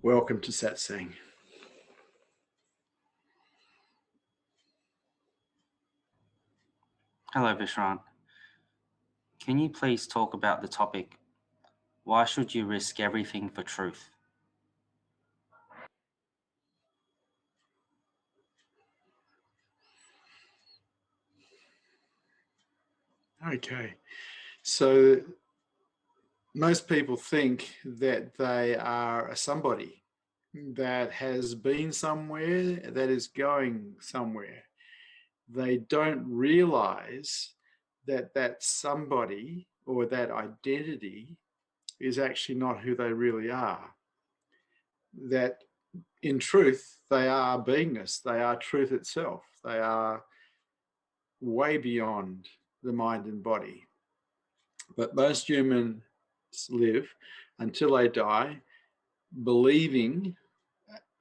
Welcome to Satsang. Hello, Vishrant. Can you please talk about the topic, why should you risk everything for truth? Okay, so most people think that they are a somebody that has been somewhere, that is going somewhere. They don't realize that that somebody or that identity is actually not who they really are. That in truth, they are beingness, they are truth itself, they are way beyond the mind and body. But most humans live until they die believing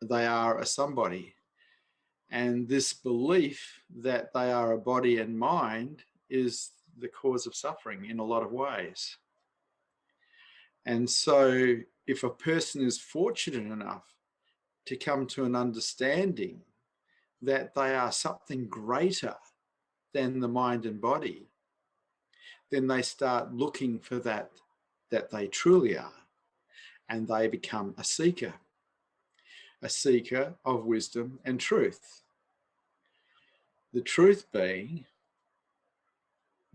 they are a somebody. And this belief that they are a body and mind is the cause of suffering in a lot of ways. And so if a person is fortunate enough to come to an understanding that they are something greater than the mind and body, then they start looking for that they truly are, and they become a seeker of wisdom and truth. The truth being,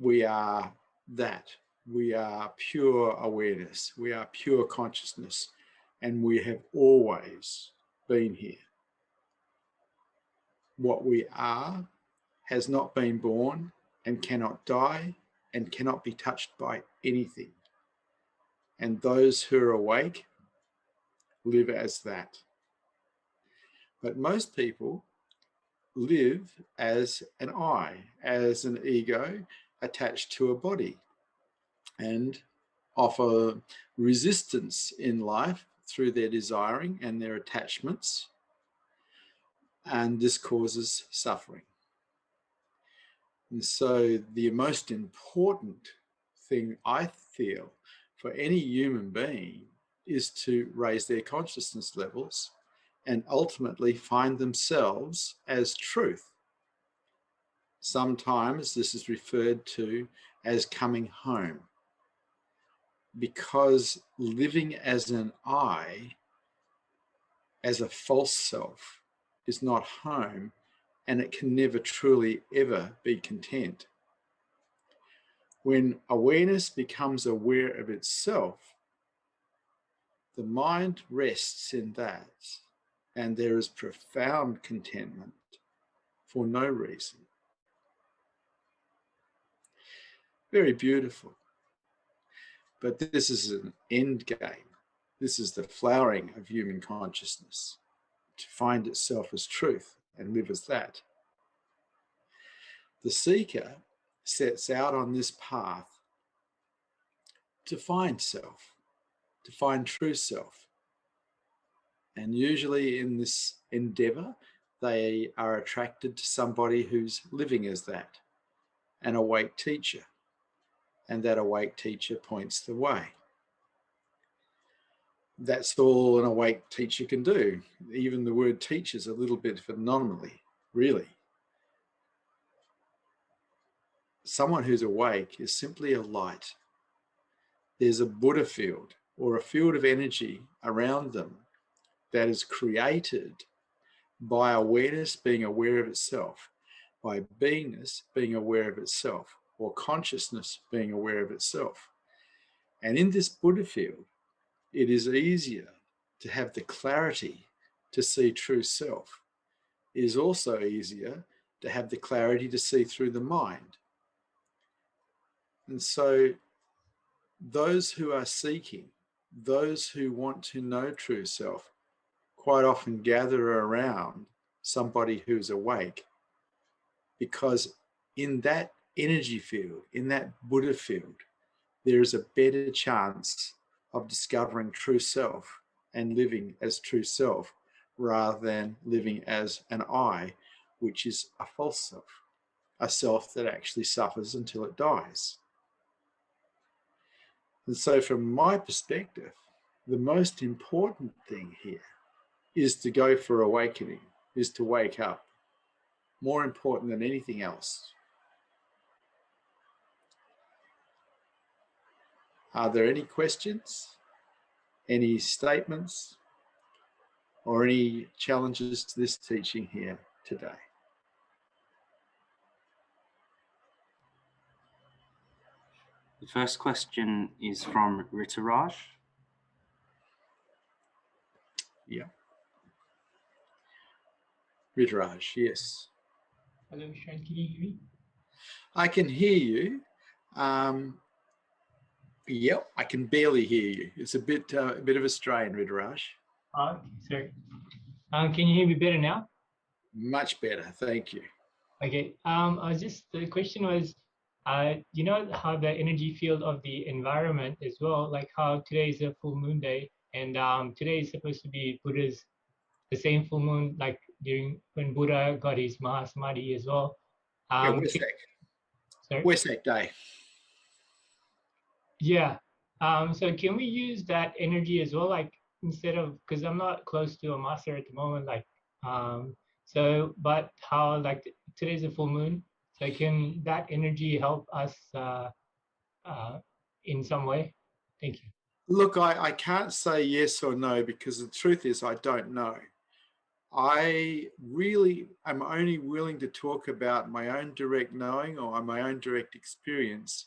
we are that. We are pure awareness. We are pure consciousness, and we have always been here. What we are has not been born and cannot die and cannot be touched by anything. And those who are awake live as that. But most people live as an I, as an ego attached to a body, and offer resistance in life through their desiring and their attachments, and this causes suffering. And so the most important thing I feel for any human being is to raise their consciousness levels and ultimately find themselves as truth. Sometimes this is referred to as coming home, because living as an I, as a false self, is not home, and it can never truly ever be content. When awareness becomes aware of itself, the mind rests in that, and there is profound contentment for no reason. Very beautiful. But this is an end game. This is the flowering of human consciousness, to find itself as truth and live as that. The seeker sets out on this path to find self, to find true self. And usually in this endeavor, they are attracted to somebody who's living as that, an awake teacher. And that awake teacher points the way. That's all an awake teacher can do. Even the word teacher is a little bit of an anomaly, really. Someone who's awake is simply a light. There's a Buddha field or a field of energy around them that is created by awareness being aware of itself, by beingness being aware of itself, or consciousness being aware of itself. And in this Buddha field, it is easier to have the clarity to see true self. It is also easier to have the clarity to see through the mind. And so those who are seeking, those who want to know true self, quite often gather around somebody who's awake, because in that energy field, in that Buddha field, there is a better chance of discovering true self and living as true self, rather than living as an I, which is a false self, a self that actually suffers until it dies. And so from my perspective, the most important thing here is to go for awakening, is to wake up. More important than anything else. Are there any questions, any statements, or any challenges to this teaching here today? The first question is from Rituraj. Yeah. Rituraj, yes. Hello, Vishrant, can you hear me? I can hear you. Yep, I can barely hear you. It's a bit of a strain, Rituraj. Okay, sorry. Can you hear me better now? Much better, thank you. Okay. The question was, you know how the energy field of the environment as well, like how today is a full moon day, and today is supposed to be the same full moon, like during when Buddha got his Mahasamadhi as well. Yeah, Wesak Day. Yeah. So can we use that energy as well, like instead of, because I'm not close to a master at the moment, like but how like today's a full moon, so can that energy help us in some way? Thank you. Look, I can't say yes or no because the truth is I don't know. I really am only willing to talk about my own direct knowing or my own direct experience.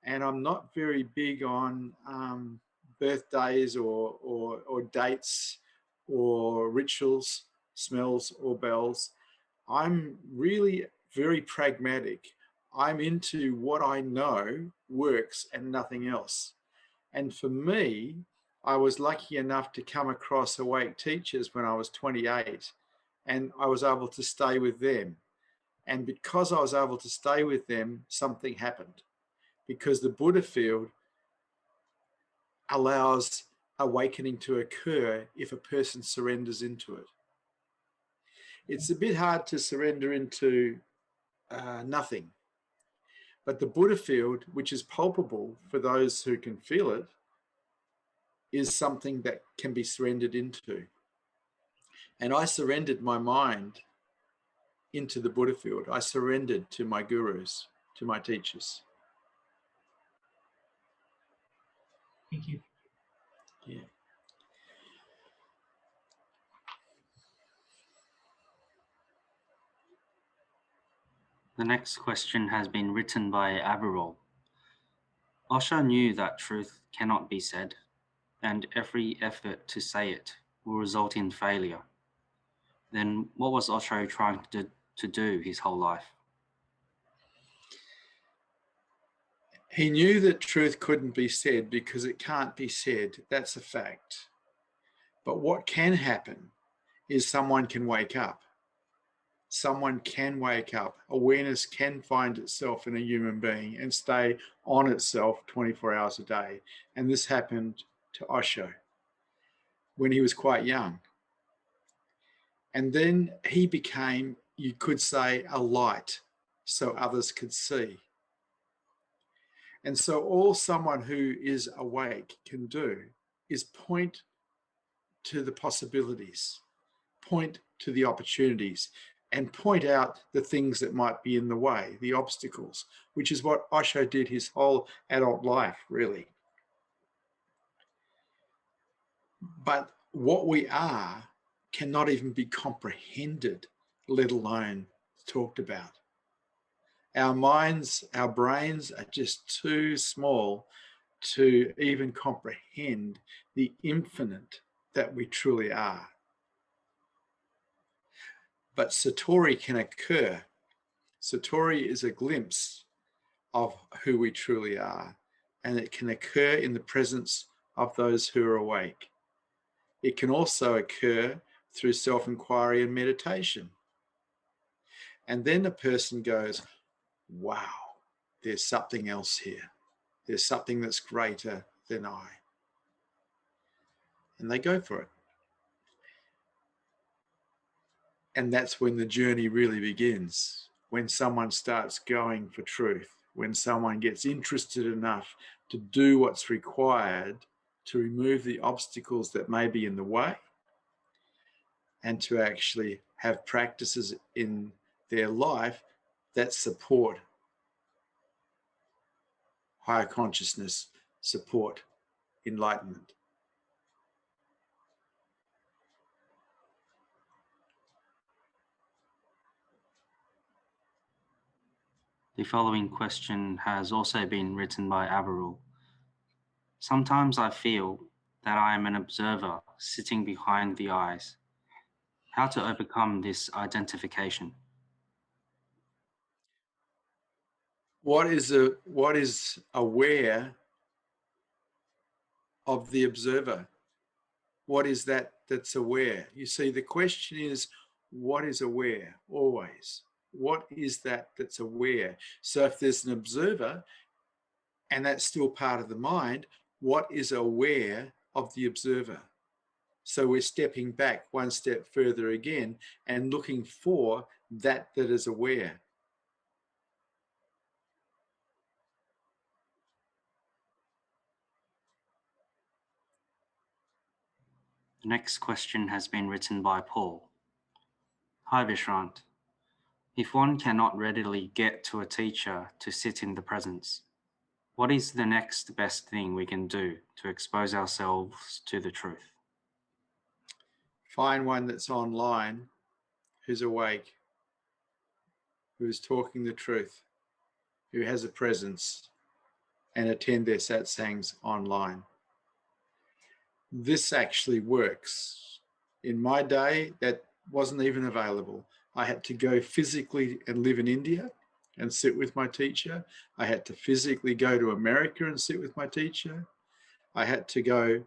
And I'm not very big on birthdays or dates or rituals, smells or bells. I'm really very pragmatic. I'm into what I know works and nothing else. And for me, I was lucky enough to come across awake teachers when I was 28, and I was able to stay with them. And because I was able to stay with them, something happened. Because the Buddha field allows awakening to occur if a person surrenders into it. It's a bit hard to surrender into nothing. But the Buddha field, which is palpable for those who can feel it, is something that can be surrendered into. And I surrendered my mind into the Buddha field. I surrendered to my gurus, to my teachers. Thank you. Yeah. The next question has been written by Averil. Osho knew that truth cannot be said, and every effort to say it will result in failure. Then what was Osho trying to do his whole life? He knew that truth couldn't be said because it can't be said. That's a fact. But what can happen is someone can wake up. Someone can wake up. Awareness can find itself in a human being and stay on itself 24 hours a day. And this happened to Osho when he was quite young. And then he became, you could say, a light so others could see. And so all someone who is awake can do is point to the possibilities, point to the opportunities, and point out the things that might be in the way, the obstacles, which is what Osho did his whole adult life, really. But what we are cannot even be comprehended, let alone talked about. Our minds, our brains are just too small to even comprehend the infinite that we truly are. But Satori can occur. Satori is a glimpse of who we truly are, and it can occur in the presence of those who are awake. It can also occur through self-inquiry and meditation. And then the person goes, wow, there's something else here. There's something that's greater than I. And they go for it. And that's when the journey really begins, when someone starts going for truth, when someone gets interested enough to do what's required to remove the obstacles that may be in the way, and to actually have practices in their life that support higher consciousness, support enlightenment. The following question has also been written by Averil. Sometimes I feel that I am an observer sitting behind the eyes. How to overcome this identification? What is aware of the observer? What is that that's aware? You see, the question is, what is aware always? What is that that's aware? So if there's an observer and that's still part of the mind, what is aware of the observer? So we're stepping back one step further again and looking for that that is aware. The next question has been written by Paul. Hi Vishrant. If one cannot readily get to a teacher to sit in the presence, what is the next best thing we can do to expose ourselves to the truth? Find one that's online, who's awake, who's talking the truth, who has a presence, and attend their satsangs online. This actually works. In my day, that wasn't even available. I had to go physically and live in India and sit with my teacher. I had to physically go to America and sit with my teacher. I had to go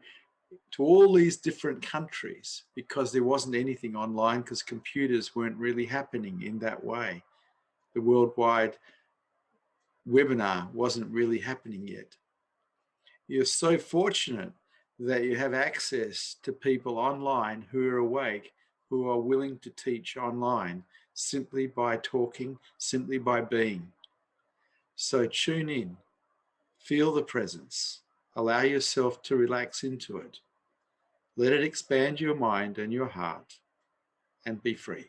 to all these different countries because there wasn't anything online because computers weren't really happening in that way. The worldwide webinar wasn't really happening yet. You're so fortunate that you have access to people online who are awake, who are willing to teach online simply by talking, simply by being. So tune in, feel the presence, allow yourself to relax into it. Let it expand your mind and your heart, and be free.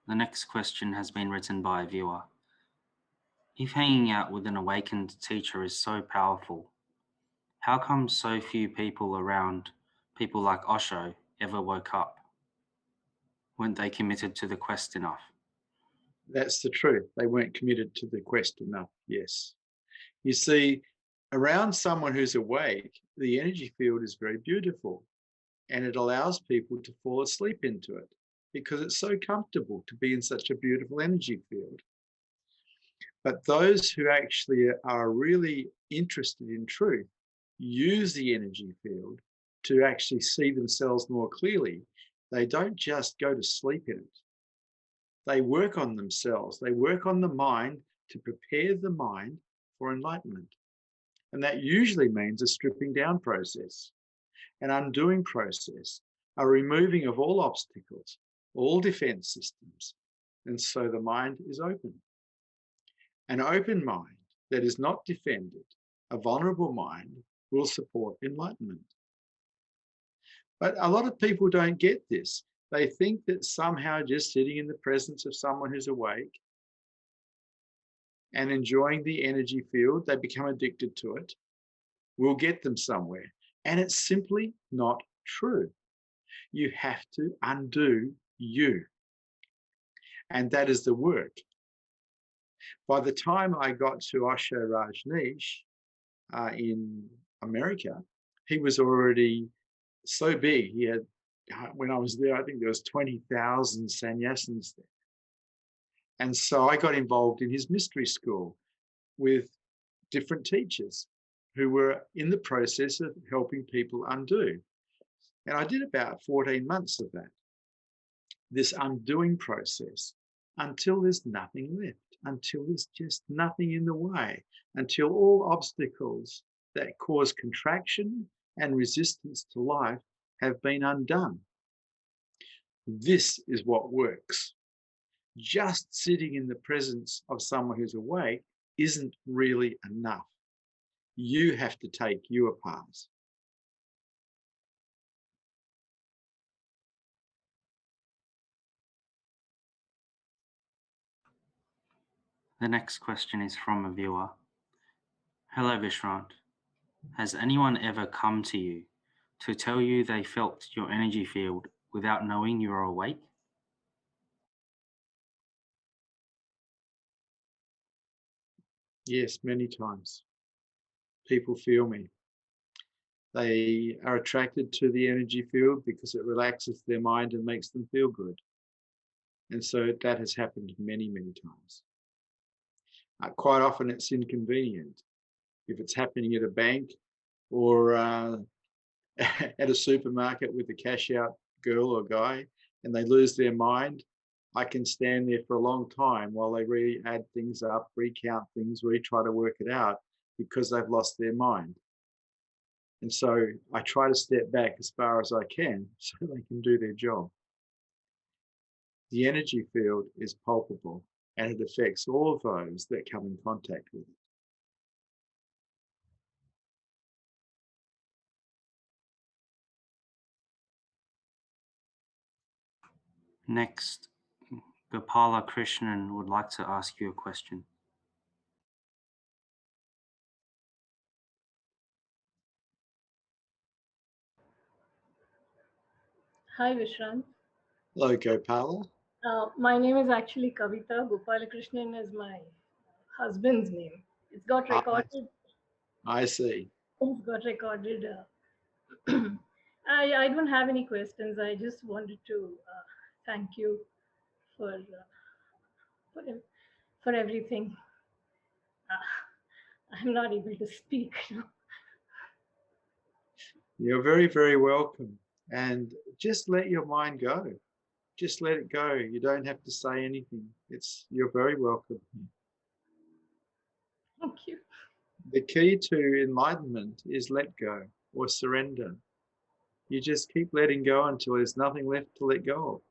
The next question has been written by a viewer. If hanging out with an awakened teacher is so powerful, how come so few people around people like Osho ever woke up? Weren't they committed to the quest enough? That's the truth. They weren't committed to the quest enough, yes. You see, around someone who's awake, the energy field is very beautiful and it allows people to fall asleep into it because it's so comfortable to be in such a beautiful energy field. But those who actually are really interested in truth use the energy field to actually see themselves more clearly. They don't just go to sleep in it. They work on themselves. They work on the mind to prepare the mind for enlightenment. And that usually means a stripping down process, an undoing process, a removing of all obstacles, all defense systems. And so the mind is open. An open mind that is not defended, a vulnerable mind, will support enlightenment. But a lot of people don't get this. They think that somehow just sitting in the presence of someone who's awake and enjoying the energy field, they become addicted to it, will get them somewhere. And it's simply not true. You have to undo you. And that is the work. By the time I got to Osho Rajneesh in America, he was already so big. He had, when I was there, I think there was 20,000 sannyasins there. And so I got involved in his mystery school with different teachers who were in the process of helping people undo. And I did about 14 months of that, this undoing process, until there's nothing left, until there's just nothing in the way, until all obstacles that cause contraction and resistance to life have been undone. This is what works. Just sitting in the presence of someone who's awake isn't really enough. You have to take your path. The next question is from a viewer. Hello, Vishrant. Has anyone ever come to you to tell you they felt your energy field without knowing you are awake? Yes, many times. People feel me. They are attracted to the energy field because it relaxes their mind and makes them feel good. And so that has happened many, many times. Quite often it's inconvenient. If it's happening at a bank or at a supermarket with a cash out girl or guy and they lose their mind, I can stand there for a long time while they re-add things up, recount things, retry to work it out because they've lost their mind. And so I try to step back as far as I can so they can do their job. The energy field is palpable and it affects all of those that come in contact with it. Next, Gopala Krishnan would like to ask you a question. Hi, Vishrant. Hello, Gopala. My name is actually Kavita. Gopalakrishnan is my husband's name. It's got recorded. I see. It's got recorded. I don't have any questions. I just wanted to thank you for for everything. I'm not able to speak. You're very, very welcome. And just let your mind go. Just let it go. You don't have to say anything. You're very welcome. Thank you. The key to enlightenment is let go or surrender. You just keep letting go until there's nothing left to let go of.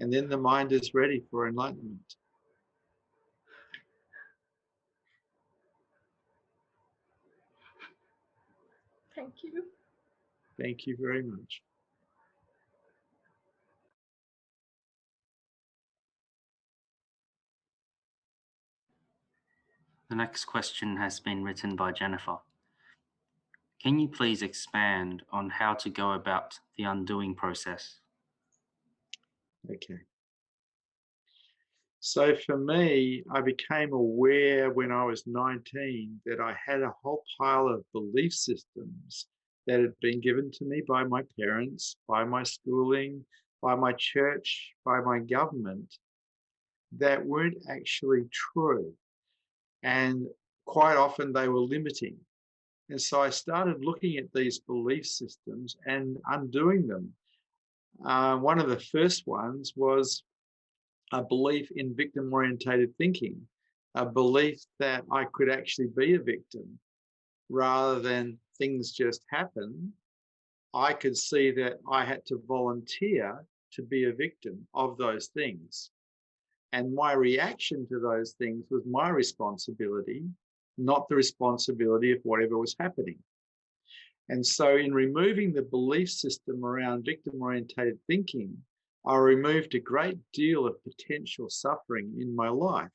And then the mind is ready for enlightenment. Thank you. Thank you very much. The next question has been written by Jennifer. Can you please expand on how to go about the undoing process? Okay. So for me, I became aware when I was 19 that I had a whole pile of belief systems that had been given to me by my parents, by my schooling, by my church, by my government, that weren't actually true. And quite often they were limiting. And so I started looking at these belief systems and undoing them. One of the first ones was a belief in victim-orientated thinking, a belief that I could actually be a victim rather than things just happen. I could see that I had to volunteer to be a victim of those things. And my reaction to those things was my responsibility, not the responsibility of whatever was happening. And so in removing the belief system around victim-orientated thinking, I removed a great deal of potential suffering in my life.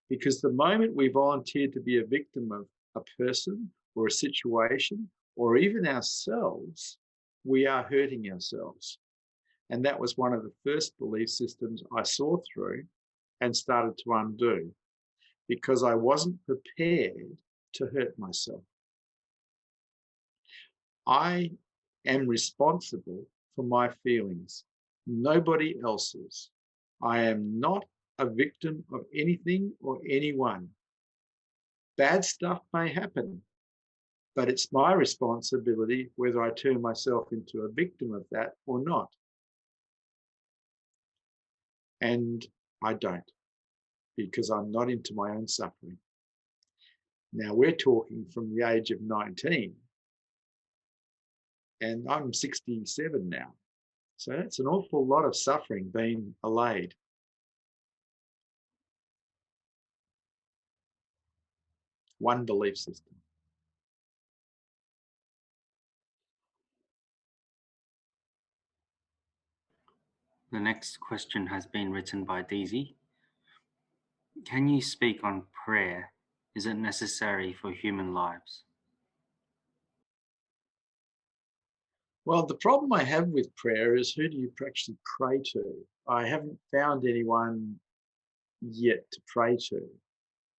Because the moment we volunteered to be a victim of a person or a situation, or even ourselves, we are hurting ourselves. And that was one of the first belief systems I saw through and started to undo, because I wasn't prepared to hurt myself. I am responsible for my feelings, nobody else's. I am not a victim of anything or anyone. Bad stuff may happen, but it's my responsibility whether I turn myself into a victim of that or not. And I don't, because I'm not into my own suffering. Now we're talking from the age of 19, and I'm 67 now. So that's an awful lot of suffering being allayed. One belief system. The next question has been written by Daisy. Can you speak on prayer? Is it necessary for human lives? Well, the problem I have with prayer is, who do you actually pray to? I haven't found anyone yet to pray to.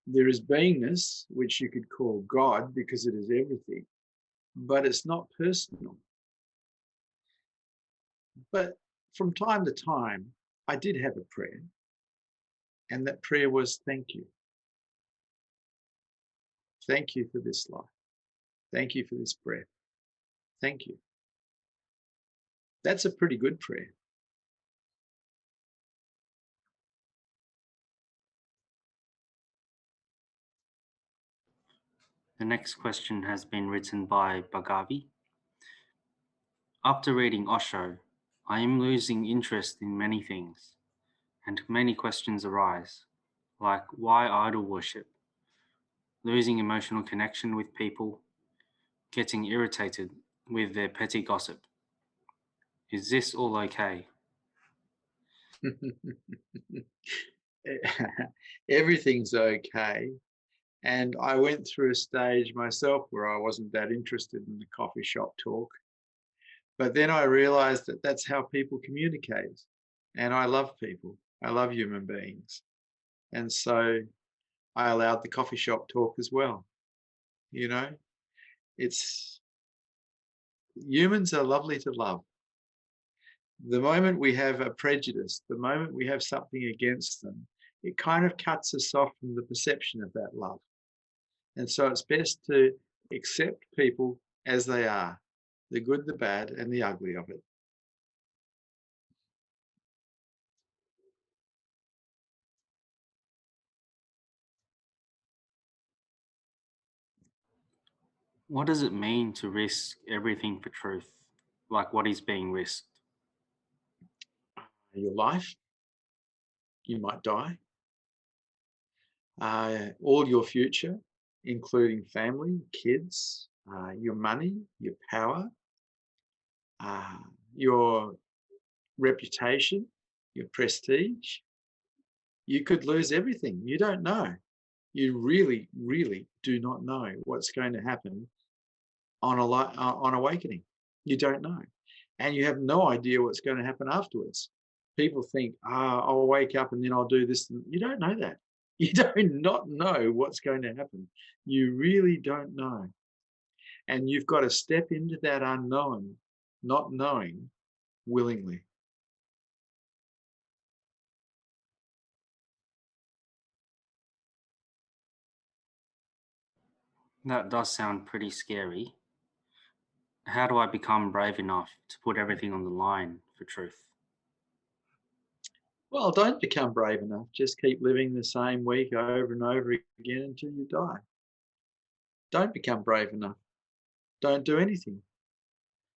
There is beingness, which you could call God because it is everything, but it's not personal. But from time to time, I did have a prayer, and that prayer was, thank you. Thank you for this life. Thank you for this breath. Thank you. That's a pretty good prayer. The next question has been written by Bhagavi. After reading Osho, I am losing interest in many things, and many questions arise, like why idol worship, losing emotional connection with people, getting irritated with their petty gossip. Is this all okay? Everything's okay. And I went through a stage myself where I wasn't that interested in the coffee shop talk. But then I realized that that's how people communicate. And I love people. I love human beings. And so I allowed the coffee shop talk as well. You know, humans are lovely to love. The moment we have a prejudice, the moment we have something against them, it kind of cuts us off from the perception of that love. And so it's best to accept people as they are, the good, the bad, and the ugly of it. What does it mean to risk everything for truth? Like what is being risked? Your life, you might die. All your future, including family, kids, your money, your power, your reputation, your prestige. You could lose everything. You don't know. You really, really do not know what's going to happen on awakening. You don't know. And you have no idea what's going to happen afterwards. People think, I'll wake up and then I'll do this. You don't know that. You do not know what's going to happen. You really don't know. And you've got to step into that unknown, not knowing, willingly. That does sound pretty scary. How do I become brave enough to put everything on the line for truth? Well, don't become brave enough. Just keep living the same week over and over again until you die. Don't become brave enough. Don't do anything.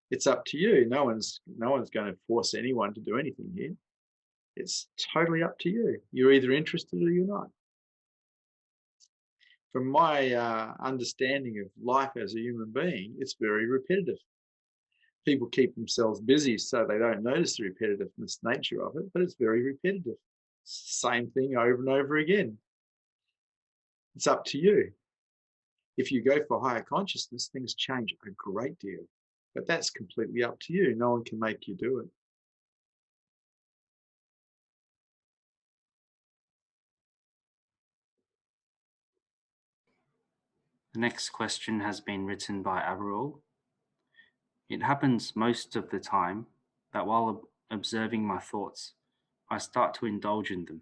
It's up to you. No one's going to force anyone to do anything here. It's totally up to you. You're either interested or you're not. From my understanding of life as a human being, it's very repetitive. People keep themselves busy so they don't notice the repetitiveness nature of it, but it's very repetitive. Same thing over and over again. It's up to you. If you go for higher consciousness, things change a great deal, but that's completely up to you. No one can make you do it. The next question has been written by Averil. It happens most of the time that while observing my thoughts, I start to indulge in them.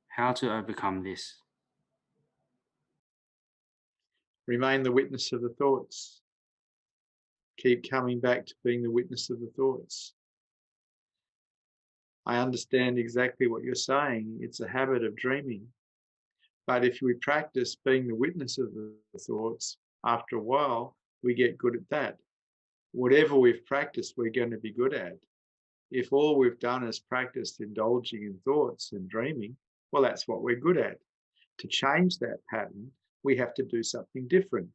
How to overcome this? Remain the witness of the thoughts. Keep coming back to being the witness of the thoughts. I understand exactly what you're saying. It's a habit of dreaming. But if we practice being the witness of the thoughts, after a while, we get good at that. Whatever we've practiced, we're going to be good at. If all we've done is practiced indulging in thoughts and dreaming, well, that's what we're good at. To change that pattern, we have to do something different.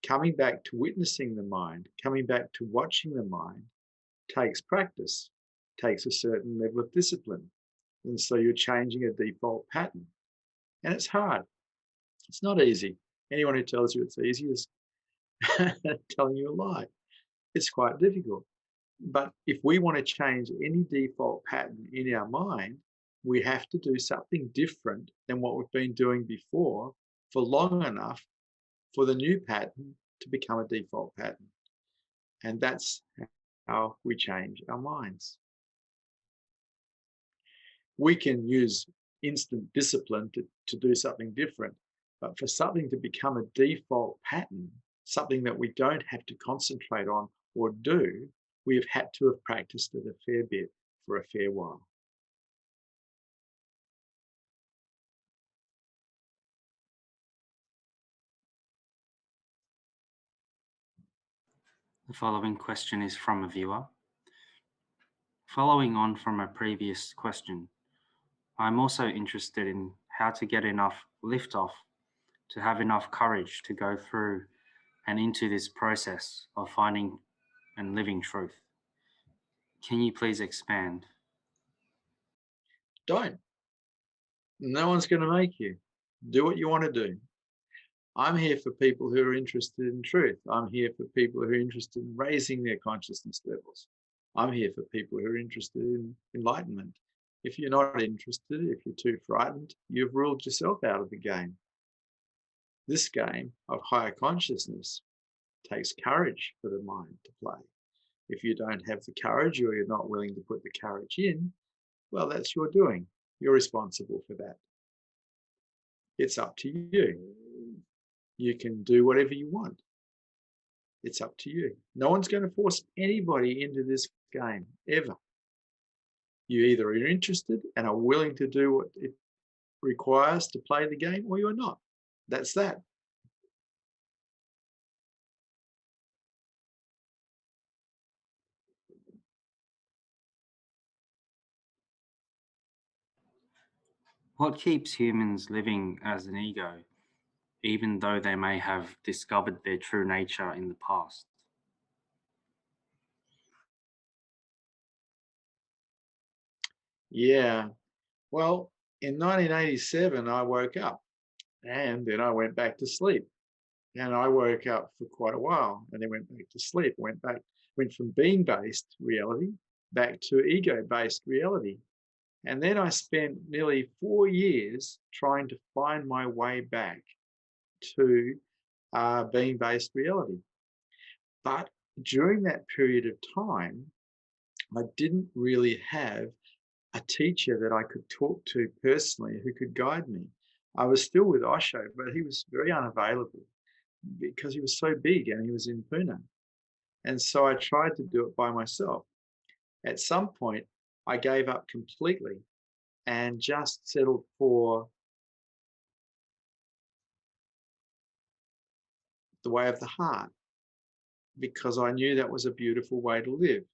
Coming back to witnessing the mind, coming back to watching the mind, takes practice, takes a certain level of discipline. And so you're changing a default pattern. And it's hard. It's not easy. Anyone who tells you it's easy is telling you a lie. It's quite difficult. But if we want to change any default pattern in our mind, we have to do something different than what we've been doing before for long enough for the new pattern to become a default pattern. And that's how we change our minds. We can use instant discipline to do something different, but for something to become a default pattern, something that we don't have to concentrate on or do, we've had to have practiced it a fair bit for a fair while. The following question is from a viewer. Following on from a previous question, I'm also interested in how to get enough lift-off to have enough courage to go through and into this process of finding and living truth. Can you please expand? Don't. No one's going to make you. Do what you want to do. I'm here for people who are interested in truth. I'm here for people who are interested in raising their consciousness levels. I'm here for people who are interested in enlightenment. If you're not interested, if you're too frightened, you've ruled yourself out of the game. This game of higher consciousness takes courage for the mind to play. If you don't have the courage or you're not willing to put the courage in, well, that's your doing. You're responsible for that. It's up to you. You can do whatever you want. It's up to you. No one's going to force anybody into this game, ever. You either are interested and are willing to do what it requires to play the game, or you're not. That's that. What keeps humans living as an ego, even though they may have discovered their true nature in the past? Yeah. Well, in 1987, I woke up and then I went back to sleep. And I woke up for quite a while and then went back to sleep, went from being-based reality back to ego-based reality. And then I spent nearly 4 years trying to find my way back to being-based reality. But during that period of time, I didn't really have a teacher that I could talk to personally who could guide me. I was still with Osho, but he was very unavailable because he was so big and he was in Pune. And so I tried to do it by myself. At some point, I gave up completely and just settled for the way of the heart because I knew that was a beautiful way to live.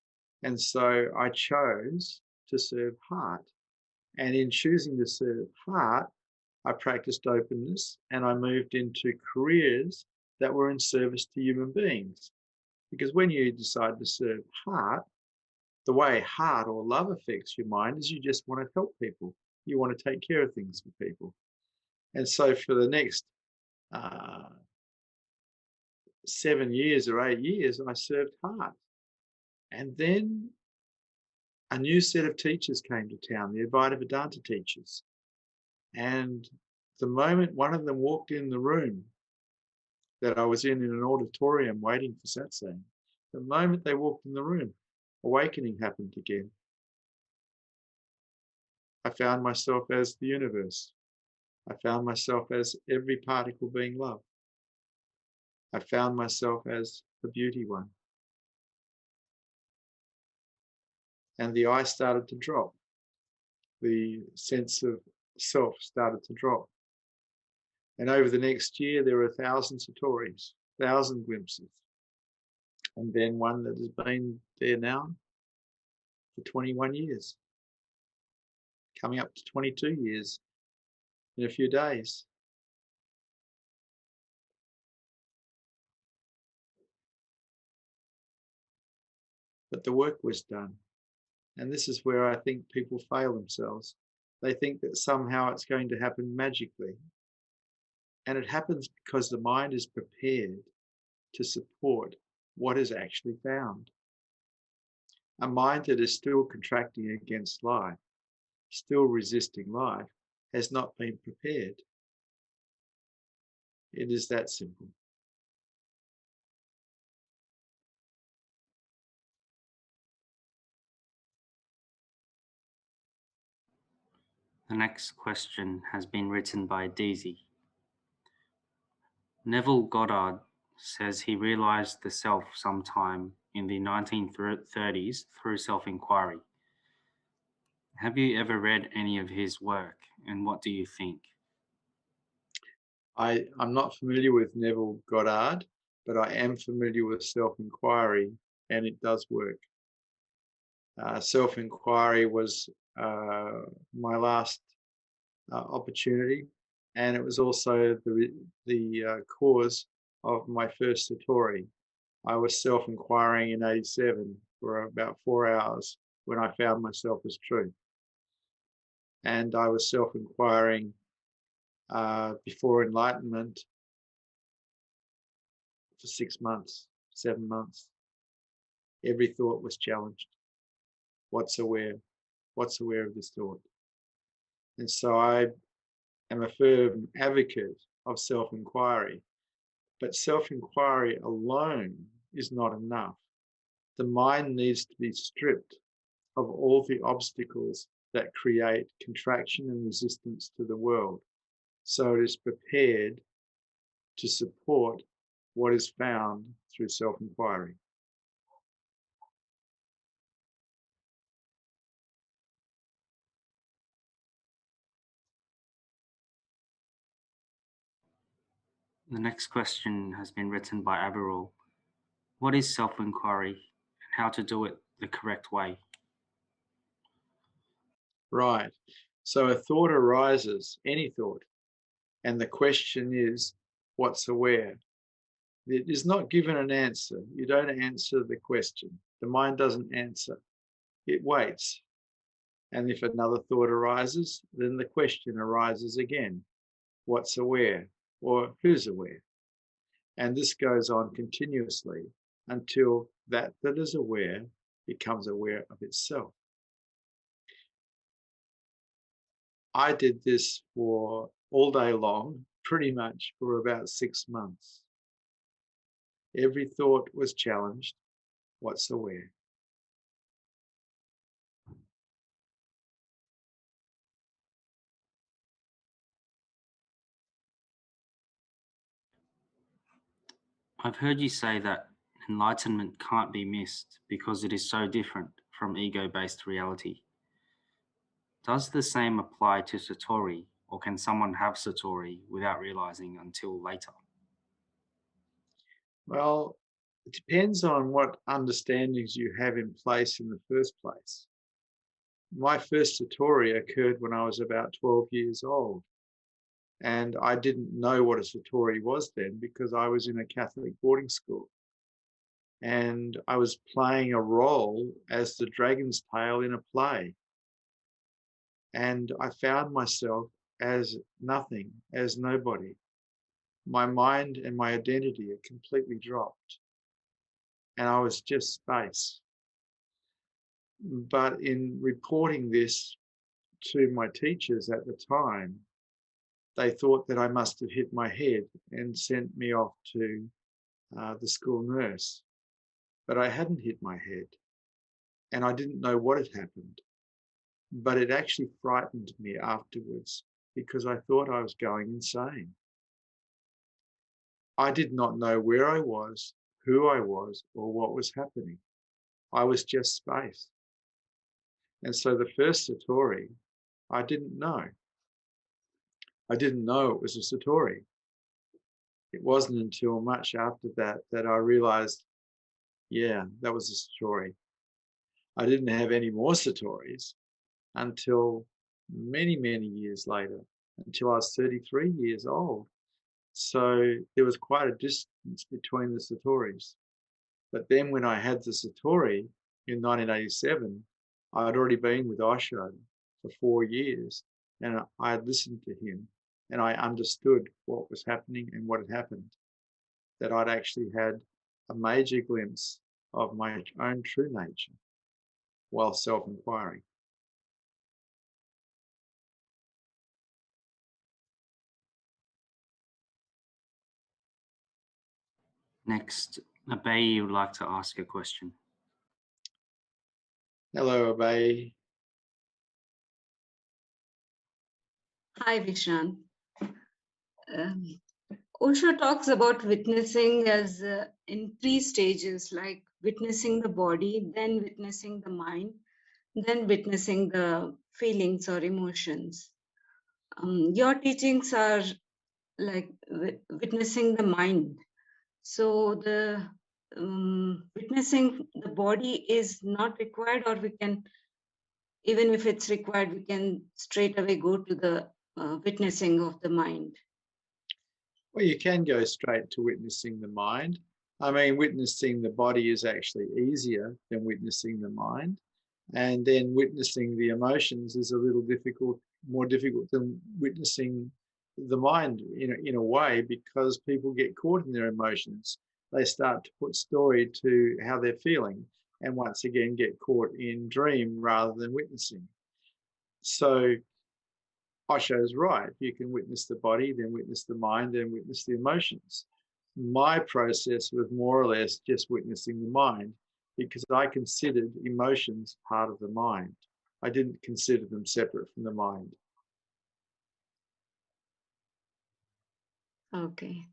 And so I chose to serve heart. And in choosing to serve heart, I practiced openness and I moved into careers that were in service to human beings. Because when you decide to serve heart, the way heart or love affects your mind is you just want to help people. You want to take care of things for people. And so for the next 7 years or 8 years, I served heart. And then a new set of teachers came to town, the Advaita Vedanta teachers. And the moment one of them walked in the room that I was in an auditorium waiting for Satsang, the moment they walked in the room, awakening happened again. I found myself as the universe. I found myself as every particle being love. I found myself as the beauty one. And the I started to drop. The sense of self started to drop. And over the next year, there were 1,000 Satoris, 1,000 glimpses. And then one that has been there now for 21 years, coming up to 22 years in a few days. But the work was done. And this is where I think people fail themselves. They think that somehow it's going to happen magically. And it happens because the mind is prepared to support what is actually found. A mind that is still contracting against life, still resisting life, has not been prepared. It is that simple. The next question has been written by Daisy. Neville Goddard says he realized the self sometime in the 1930s through self-inquiry. Have you ever read any of his work, and what do you think? I'm not familiar with Neville Goddard, but I am familiar with self-inquiry, and it does work. Self-inquiry was my last opportunity, and it was also the cause of my first Satori. I was self-inquiring in '87 for about 4 hours when I found myself as truth. And I was self-inquiring before Enlightenment for 6 months, 7 months. Every thought was challenged. What's aware? What's aware of this thought? And so I am a firm advocate of self-inquiry. But self-inquiry alone is not enough. The mind needs to be stripped of all the obstacles that create contraction and resistance to the world, so it is prepared to support what is found through self-inquiry. The next question has been written by Averil. What is self-inquiry and how to do it the correct way? Right. So a thought arises, any thought, and the question is, what's aware? It is not given an answer. You don't answer the question. The mind doesn't answer. It waits. And if another thought arises, then the question arises again. What's aware? Or who's aware? And this goes on continuously until that is aware becomes aware of itself. I did this for all day long, pretty much for about 6 months. Every thought was challenged. What's aware? I've heard you say that enlightenment can't be missed because it is so different from ego-based reality. Does the same apply to Satori, or can someone have Satori without realizing until later? Well, it depends on what understandings you have in place in the first place. My first Satori occurred when I was about 12 years old. And I didn't know what a Satori was then because I was in a Catholic boarding school. And I was playing a role as the dragon's tail in a play. And I found myself as nothing, as nobody. My mind and my identity had completely dropped. And I was just space. But in reporting this to my teachers at the time, they thought that I must have hit my head and sent me off to the school nurse. But I hadn't hit my head and I didn't know what had happened. But it actually frightened me afterwards because I thought I was going insane. I did not know where I was, who I was, or what was happening. I was just space. And so the first Satori, I didn't know. I didn't know it was a Satori. It wasn't until much after that that I realized, yeah, that was a Satori. I didn't have any more Satoris until many, many years later, until I was 33 years old. So there was quite a distance between the Satoris. But then when I had the Satori in 1987, I'd already been with Osho for 4 years, and I had listened to him, and I understood what was happening and what had happened, that I'd actually had a major glimpse of my own true nature while self-inquiring. Next, Abe would like to ask a question. Hello, Abe. Hi, Vishrant. Osho talks about witnessing as in 3 stages, like witnessing the body, then witnessing the mind, then witnessing the feelings or emotions. Your teachings are like witnessing the mind. So the witnessing the body is not required, or we can, even if it's required, we can straight away go to the witnessing of the mind. Well, you can go straight to witnessing the mind. I mean, witnessing the body is actually easier than witnessing the mind. And then witnessing the emotions is a little difficult, more difficult than witnessing the mind in a way, because people get caught in their emotions. They start to put story to how they're feeling, and once again get caught in dream rather than witnessing. So Osho's right. You can witness the body, then witness the mind, then witness the emotions. My process was more or less just witnessing the mind, because I considered emotions part of the mind. I didn't consider them separate from the mind. Okay.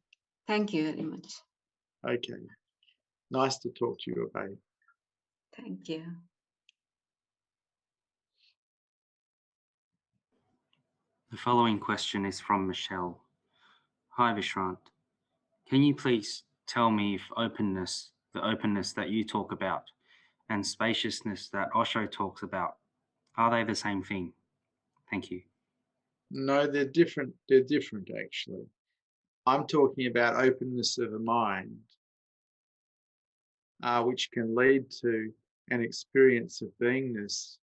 Thank you very much. Okay. Nice to talk to you, Abe. Thank you. The following question is from Michelle. Hi, Vishrant. Can you please tell me if openness, the openness that you talk about, and spaciousness that Osho talks about, are they the same thing? Thank you. No, they're different. They're different, actually. I'm talking about openness of a mind, which can lead to an experience of beingness.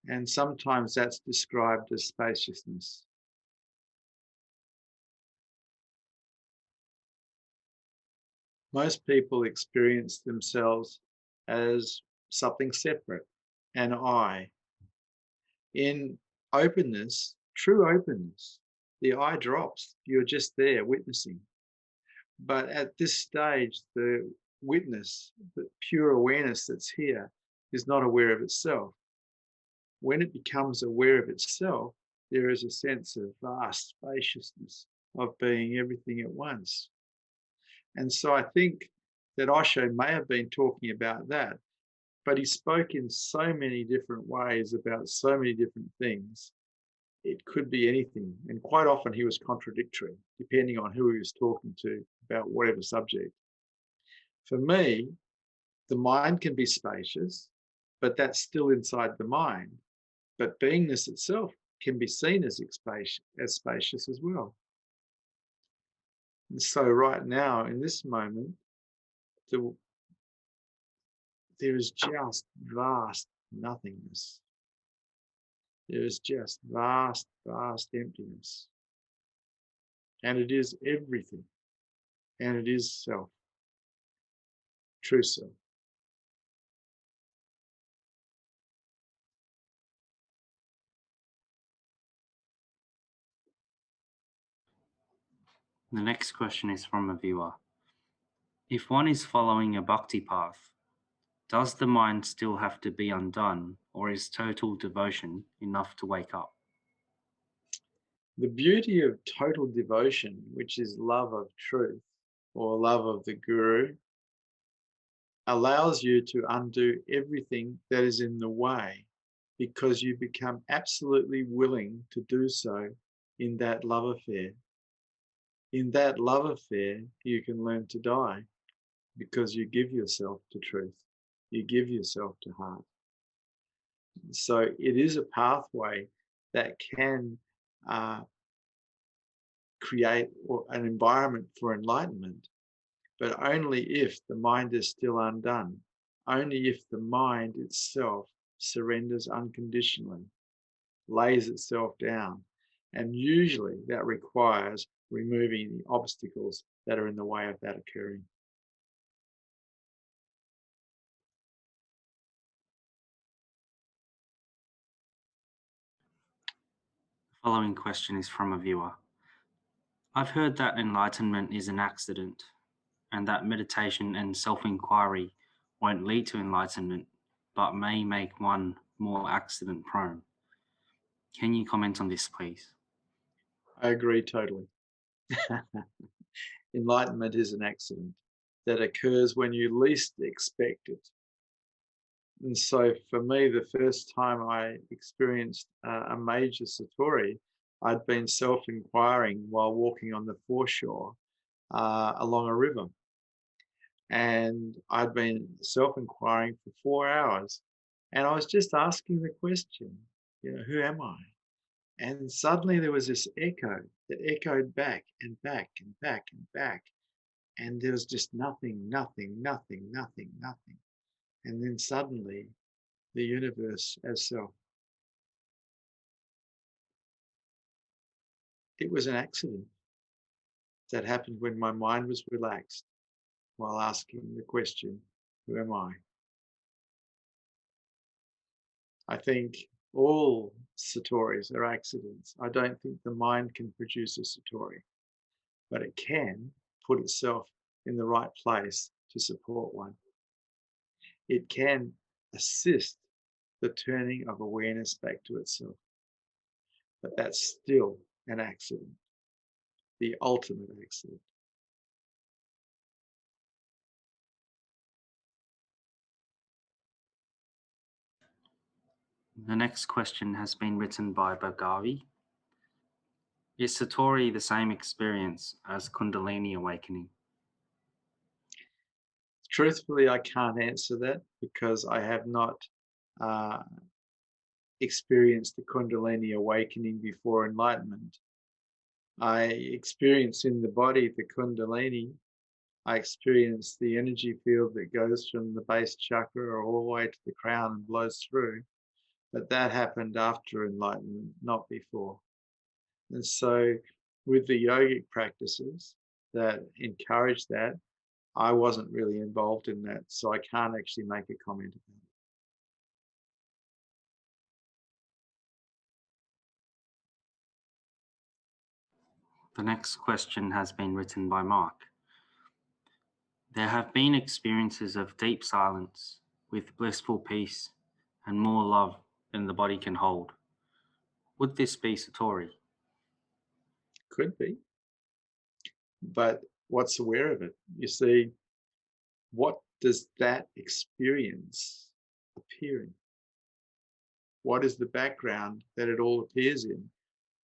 And sometimes that's described as spaciousness. Most people experience themselves as something separate, an I. In openness, true openness, the I drops. You're just there witnessing. But at this stage, the witness, the pure awareness that's here, is not aware of itself. When it becomes aware of itself, there is a sense of vast spaciousness of being everything at once. And so I think that Osho may have been talking about that, but he spoke in so many different ways about so many different things. It could be anything. And quite often he was contradictory, depending on who he was talking to about whatever subject. For me, the mind can be spacious, but that's still inside the mind. But beingness itself can be seen as spacious as well. And so right now, in this moment, there is just vast nothingness. There is just vast, vast emptiness. And it is everything. And it is self, true self. The next question is from a viewer. If one is following a Bhakti path, does the mind still have to be undone, or is total devotion enough to wake up? The beauty of total devotion, which is love of truth or love of the Guru, allows you to undo everything that is in the way, because you become absolutely willing to do so in that love affair. In that love affair, you can learn to die, because you give yourself to truth. You give yourself to heart. So it is a pathway that can create an environment for enlightenment, but only if the mind is still undone, only if the mind itself surrenders unconditionally, lays itself down, and usually that requires removing the obstacles that are in the way of that occurring. The following question is from a viewer. I've heard that enlightenment is an accident, and that meditation and self-inquiry won't lead to enlightenment, but may make one more accident-prone. Can you comment on this, please? I agree totally. Enlightenment is an accident that occurs when you least expect it. And so for me, the first time I experienced a major Satori, I'd been self-inquiring while walking on the foreshore along a river. And I'd been self-inquiring for 4 hours. And I was just asking the question, who am I? And suddenly there was this echo that echoed back and back and back and back. And there was just nothing, nothing, nothing, nothing, nothing. And then suddenly the universe as self. It was an accident that happened when my mind was relaxed while asking the question, who am I? I think all Satoris are accidents. I don't think the mind can produce a Satori, but it can put itself in the right place to support one. It can assist the turning of awareness back to itself, but that's still an accident, the ultimate accident. The next question has been written by Bhagavi. Is Satori the same experience as Kundalini awakening? Truthfully, I can't answer that because I have not experienced the Kundalini awakening before enlightenment. I experienced in the body the Kundalini. I experienced the energy field that goes from the base chakra all the way to the crown and blows through. But that happened after enlightenment, not before. And so with the yogic practices that encourage that, I wasn't really involved in that, so I can't actually make a comment about it. The next question has been written by Mark. There have been experiences of deep silence with blissful peace and more love than the body can hold. Would this be Satori? Could be. But what's aware of it? You see, what does that experience appear in? What is the background that it all appears in?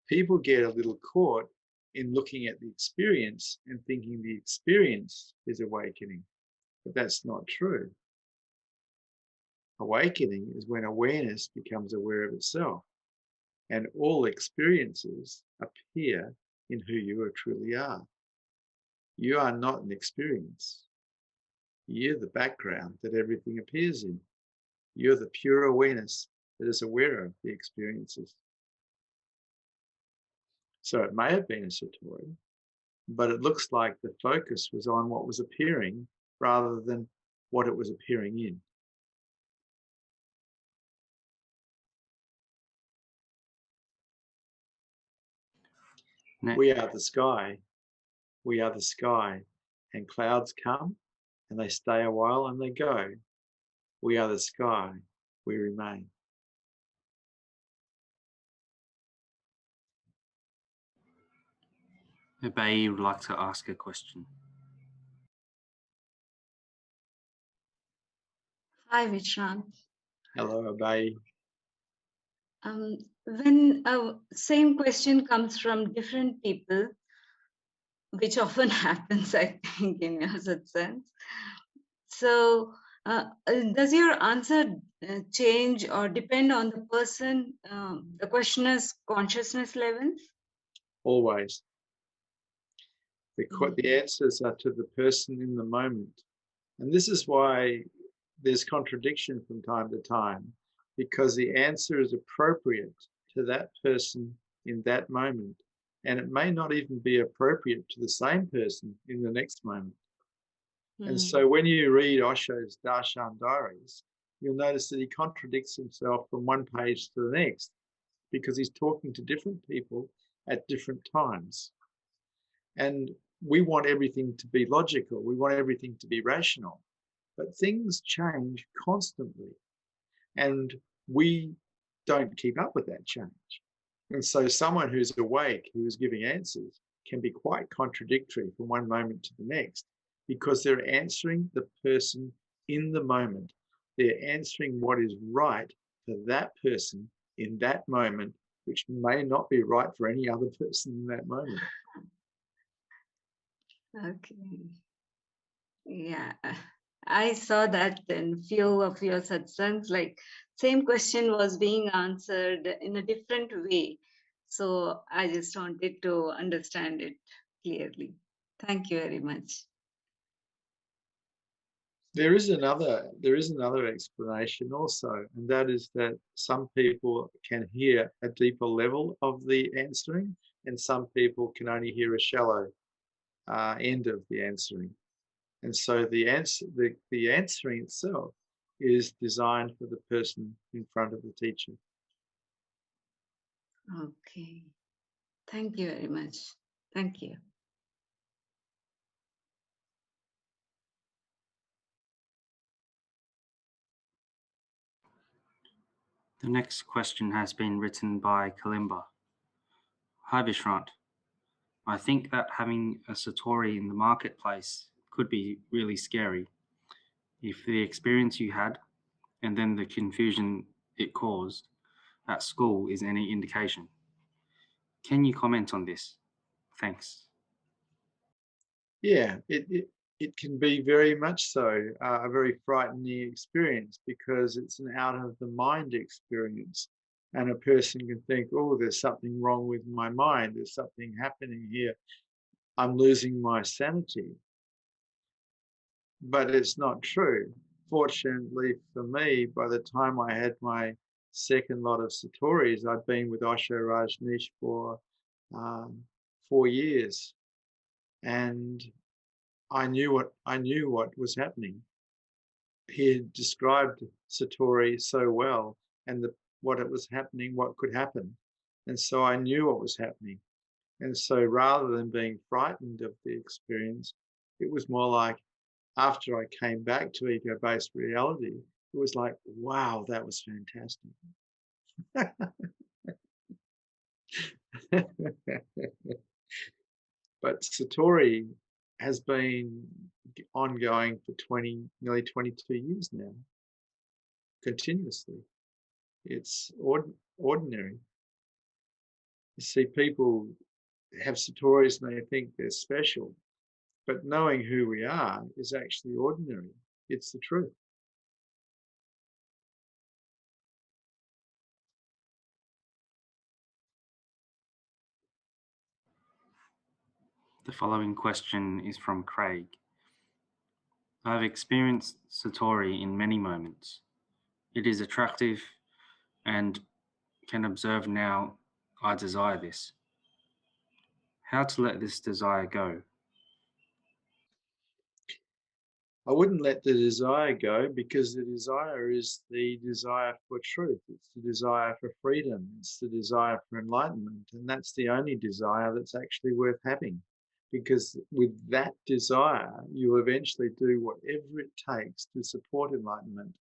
People get a little caught in looking at the experience and thinking the experience is awakening, but that's not true. Awakening is when awareness becomes aware of itself, and all experiences appear in who you truly are. You are not an experience. You're the background that everything appears in. You're the pure awareness that is aware of the experiences. So it may have been a Satori, but it looks like the focus was on what was appearing rather than what it was appearing in. We are the sky. We are the sky. And clouds come and they stay a while and they go. We are the sky. We remain. Abai would like to ask a question. Hi, Vishrant. Hello, Abai. When same question comes from different people, which often happens, I think, in your satsang. So, does your answer change or depend on the person, the questioner's consciousness levels? Always. The answers are to the person in the moment. And this is why there's contradiction from time to time. because the answer is appropriate to that person in that moment. And it may not even be appropriate to the same person in the next moment. And so when you read Osho's Darshan Diaries, you'll notice that he contradicts himself from one page to the next because he's talking to different people at different times. And we want everything to be logical. We want everything to be rational. But things change constantly. And we don't keep up with that change. And so someone who's awake, who is giving answers, can be quite contradictory from one moment to the next because they're answering the person in the moment. They're answering what is right for that person in that moment, which may not be right for any other person in that moment. Okay. Yeah. I saw that in few of your satsangs, like same question was being answered in a different way. So I just wanted to understand it clearly. Thank you very much. There is another explanation also, and that is that some people can hear a deeper level of the answering, and some people can only hear a shallow end of the answering. And so the answering itself is designed for the person in front of the teacher. Okay. Thank you very much. Thank you. The next question has been written by Kalimba. Hi Vishrant. I think that having a Satori in the marketplace could be really scary. If the experience you had and then the confusion it caused at school is any indication. Can you comment on this? Thanks. Yeah, it can be very much so a very frightening experience because it's an out of the mind experience. And a person can think, oh, there's something wrong with my mind. There's something happening here. I'm losing my sanity. But it's not true. Fortunately for me, by the time I had my second lot of Satoris, I'd been with Osho Rajneesh for 4 years. And I knew what was happening. He had described Satori so well and what it was happening, what could happen. And so I knew what was happening. And so rather than being frightened of the experience, it was more like after I came back to ego-based reality, it was like, wow, that was fantastic. But Satori has been ongoing for nearly 22 years now, continuously. It's ordinary. You see, people have Satoris and they think they're special, but knowing who we are is actually ordinary. It's the truth. The following question is from Craig. I've experienced Satori in many moments. It is attractive and can observe now I desire this. How to let this desire go? I wouldn't let the desire go because the desire is the desire for truth. It's the desire for freedom. It's the desire for enlightenment. And that's the only desire that's actually worth having. Because with that desire, you'll eventually do whatever it takes to support enlightenment.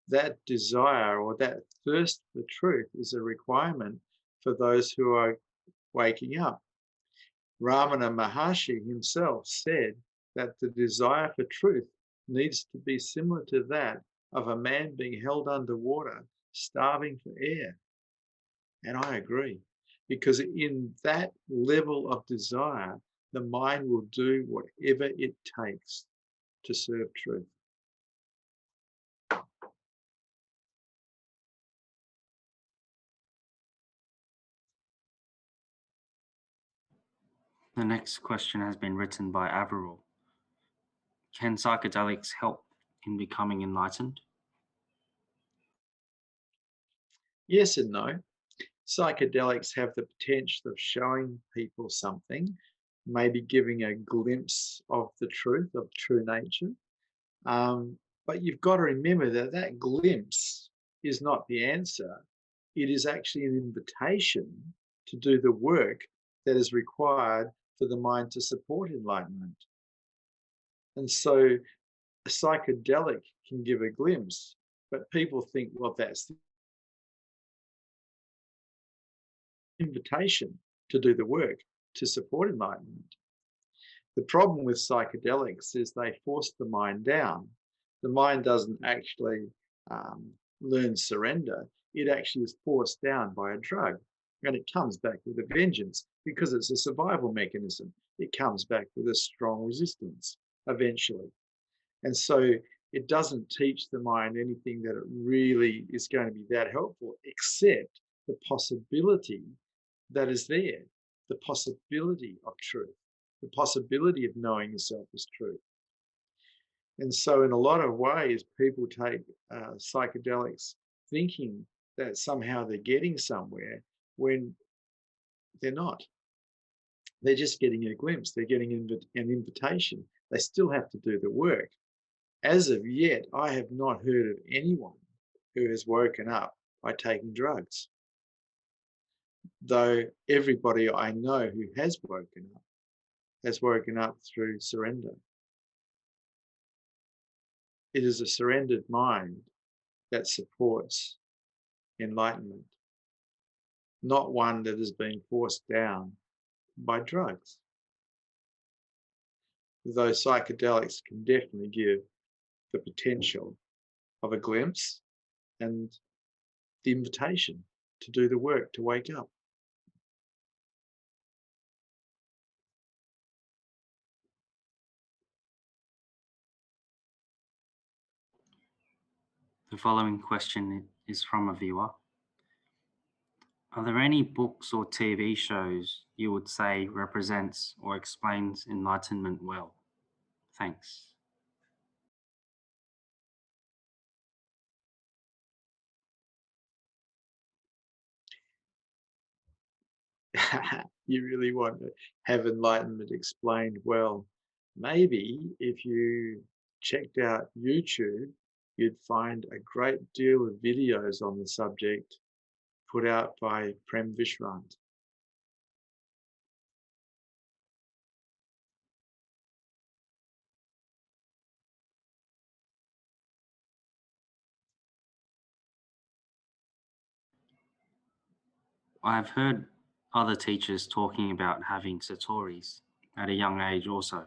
That desire or that thirst for truth is a requirement for those who are waking up. Ramana Maharshi himself said that the desire for truth needs to be similar to that of a man being held underwater, starving for air. And I agree, because in that level of desire, the mind will do whatever it takes to serve truth. The next question has been written by Averil. Can psychedelics help in becoming enlightened? Yes and no. Psychedelics have the potential of showing people something, maybe giving a glimpse of the truth, of true nature. But you've got to remember that that glimpse is not the answer. It is actually an invitation to do the work that is required for the mind to support enlightenment. And so a psychedelic can give a glimpse, but people think, well, that's the invitation to do the work to support enlightenment. The problem with psychedelics is they force the mind down. The mind doesn't actually learn surrender. It actually is forced down by a drug. And it comes back with a vengeance because it's a survival mechanism. It comes back with a strong resistance eventually. And so it doesn't teach the mind anything that it really is going to be that helpful, except the possibility that is there, the possibility of truth, the possibility of knowing yourself as truth. And so in a lot of ways, people take psychedelics thinking that somehow they're getting somewhere when they're not. They're just getting a glimpse. They're getting an invitation. They still have to do the work. As of yet, I have not heard of anyone who has woken up by taking drugs. Though everybody I know who has woken up through surrender. It is a surrendered mind that supports enlightenment, not one that has been forced down by drugs. Though psychedelics can definitely give the potential of a glimpse and the invitation to do the work, to wake up. The following question is from a viewer. Are there any books or TV shows you would say represents or explains enlightenment well? Thanks. You really want to have enlightenment explained well. Maybe if you checked out YouTube, you'd find a great deal of videos on the subject put out by Prem Vishrant. I've heard other teachers talking about having Satoris at a young age also.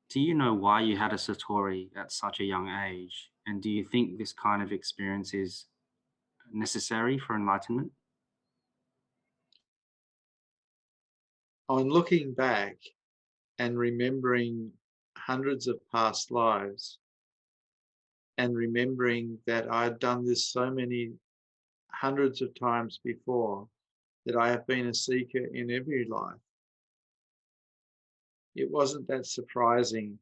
Do you know why you had a Satori at such a young age? And do you think this kind of experience is necessary for enlightenment? On looking back and remembering hundreds of past lives and remembering that I had done this so many hundreds of times before, that I have been a seeker in every life, it wasn't that surprising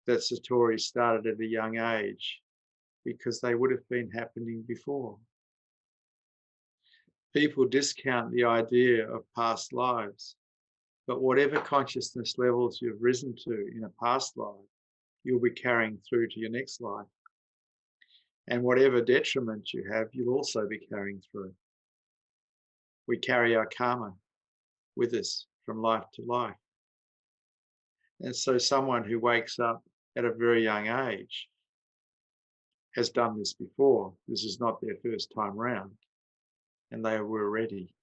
that Satori started at a young age, because they would have been happening before. People discount the idea of past lives, but whatever consciousness levels you've risen to in a past life, you'll be carrying through to your next life. And whatever detriment you have, you'll also be carrying through. We carry our karma with us from life to life. And so someone who wakes up at a very young age has done this before. This is not their first time round, and they were ready.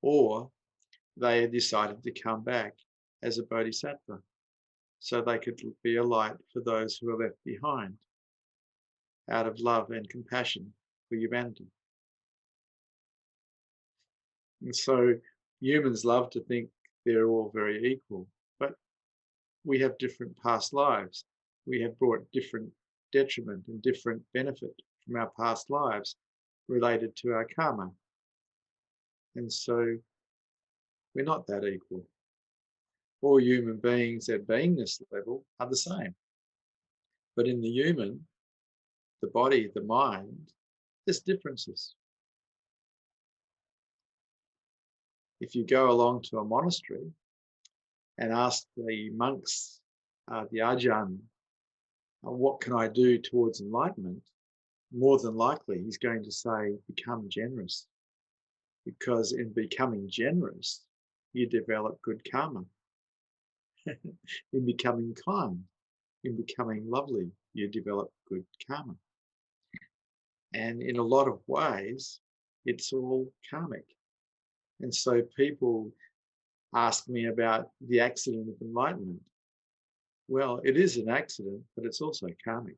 Or they decided to come back as a bodhisattva, so they could be a light for those who are left behind, out of love and compassion for humanity. And so humans love to think they're all very equal, but we have different past lives. We have brought different detriment and different benefit from our past lives related to our karma. And so we're not that equal. All human beings at beingness level are the same. But in the human, the body, the mind, there's differences. If you go along to a monastery and ask the monks, the Ajahn, what can I do towards enlightenment? More than likely, he's going to say, become generous. Because in becoming generous, you develop good karma. In becoming kind, in becoming lovely, you develop good karma. And in a lot of ways, it's all karmic. And so people ask me about the accident of enlightenment. Well, it is an accident, but it's also karmic.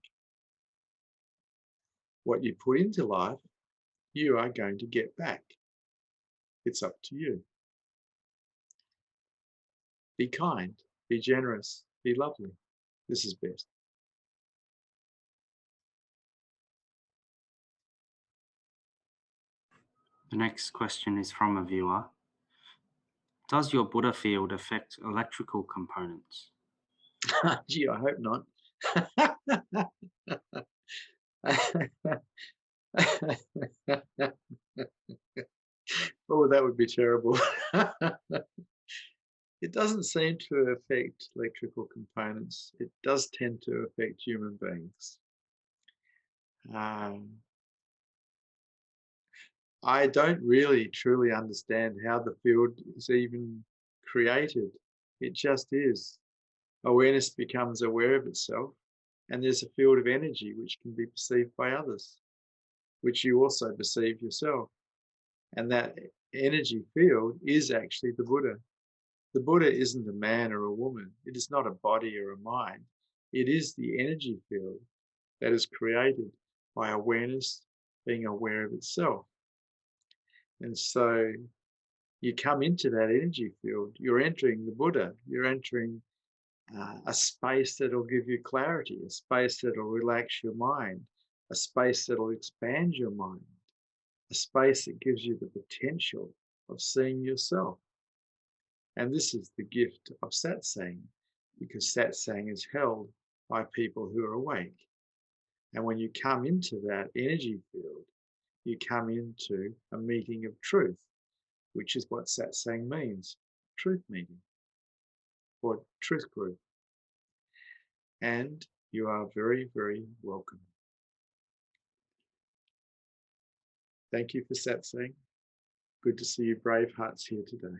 What you put into life, you are going to get back. It's up to you. Be kind, be generous, be lovely. This is best. The next question is from a viewer. Does your Buddha field affect electrical components? Gee, I hope not. Oh, that would be terrible. It doesn't seem to affect electrical components. It does tend to affect human beings. I don't really truly understand how the field is even created. It just is. Awareness becomes aware of itself, and there's a field of energy which can be perceived by others, which you also perceive yourself. And that energy field is actually the Buddha. The Buddha isn't a man or a woman. It is not a body or a mind. It is the energy field that is created by awareness being aware of itself. And so you come into that energy field, you're entering the Buddha, you're entering a space that'll give you clarity, a space that'll relax your mind, a space that'll expand your mind, a space that gives you the potential of seeing yourself. And this is the gift of Satsang, because Satsang is held by people who are awake. And when you come into that energy field, you come into a meeting of truth, which is what Satsang means, truth meeting, or truth group. And you are very, very welcome. Thank you for Satsang. Good to see you brave hearts here today.